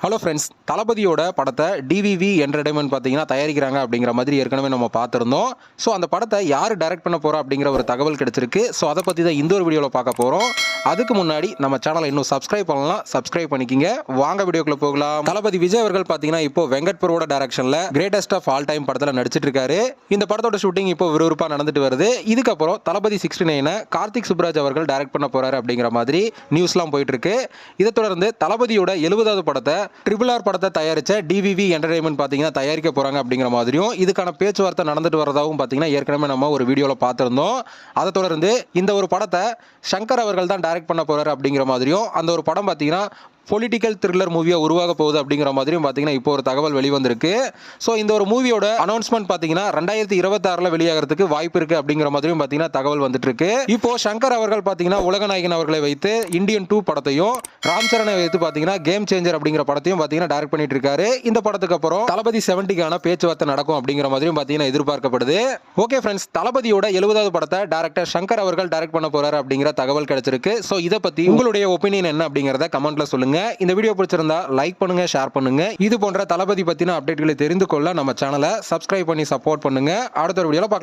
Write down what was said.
Hello friends, தளபதியோட படத்தை TVV entertainment பார்த்தீங்கன்னா தயாரிக்கிறாங்க அப்படிங்கிற மாதிரி ஏற்கனவே நம்ம பார்த்துருந்தோம். ஸோ அந்த படத்தை யார் டைரக்ட் பண்ண போகிறோம் அப்படிங்கிற ஒரு தகவல் கிடைச்சிருக்கு. ஸோ அதை பற்றி தான் இந்த ஒரு வீடியோவில் பார்க்க போகிறோம். அதுக்கு முன்னாடி நம்ம சேனலை இன்னும் சப்ஸ்கிரைப் பண்ணலாம், சப்ஸ்கிரைப் பண்ணிக்கிங்க. வாங்க வீடியோக்குள்ள போகலாம். தளபதி விஜய் அவர்கள் பார்த்தீங்கன்னா இப்போ வெங்கட் பிரபுவோட டைரக்ஷனில் கிரேட்டஸ்ட் ஆஃப் ஆல் டைம் படத்தில் நடிச்சிட்டு இருக்காரு. இந்த படத்தோட ஷூட்டிங் இப்போ விறுவிறுப்பாக நடந்துட்டு வருது. இதுக்கப்புறம் தளபதி 69 கார்த்திக் சுப்ராஜ் அவர்கள் டைரக்ட் பண்ண போறாரு அப்படிங்கிற மாதிரி நியூஸ்லாம் போயிட்டு இருக்கு. இதை தொடர்ந்து தளபதியோட 70வது படத்தை RRR படத்தை தயாரிச்ச டிவிவி என்டர்டைன்மெண்ட் பார்த்தீங்கன்னா தயாரிக்க போறாங்க அப்படிங்கிற மாதிரியும் இதுக்கான பேச்சுவார்த்தை நடந்துட்டு வரதாகவும் பார்த்தீங்கன்னா ஏற்கனவே நம்ம ஒரு வீடியோவில் பார்த்துருந்தோம். அதை தொடர்ந்து இந்த ஒரு படத்தை சங்கர் அவர்கள் தான் டைரக்ட் பண்ண போறாரு அப்படிங்கிற மாதிரியும் அந்த ஒரு படம் பார்த்தீங்கன்னா பொலிட்டிக்கல் த்ரில்லர் மூவியாக உருவாக போகுது அப்படிங்கிற மாதிரியும் பார்த்தீங்கன்னா இப்போ ஒரு தகவல் வெளிவந்திருக்கு. ஸோ இந்த ஒரு மூவியோட அனௌன்ஸ்மெண்ட் பார்த்தீங்கன்னா 2026 வெளியாகிறதுக்கு வாய்ப்பு இருக்கு அப்படிங்கிற மாதிரியும் பார்த்தீங்கன்னா தகவல் வந்துட்டு இருக்கு. இப்போ சங்கர் அவர்கள் பார்த்தீங்கன்னா உலகநாயகன் அவர்களை வைத்து இந்தியன் 2 படத்தையும் ராம் சரணை வைத்து பார்த்தீங்கன்னா கேம் சேஞ்சர் அப்படிங்கிற படத்தையும் பார்த்தீங்கன்னா டைரக்ட் பண்ணிட்டு இருக்காரு. இந்த படத்துக்கு அப்புறம் தளபதி 70க்கான பேச்சுவார்த்தை நடக்கும் அப்படிங்கிற மாதிரியும் பார்த்தீங்கன்னா எதிர்பார்க்கப்படுது. ஓகே ஃப்ரெண்ட்ஸ், தளபதியோட 70வது படத்தை டைரக்டர் சங்கர் அவர்கள் டைரக்ட் பண்ண போறாரு அப்படிங்கிற தகவல் கிடைச்சிருக்கு. ஸோ இதை பத்தி உங்களுடைய ஒப்பீனியன் என்ன அப்படிங்கிறத கமெண்ட்ல சொல்லுங்க. இந்த வீடியோ பிடிச்சிருந்தா லைக் பண்ணுங்க, ஷேர் பண்ணுங்க. இது போன்ற தளபதி பத்தின அப்டேட்களை தெரிந்து கொள்ள நம்ம சேனலை சப்ஸ்கிரைப் பண்ணி சப்போர்ட் பண்ணுங்க. அடுத்த வீடியோல பார்க்கலாம்.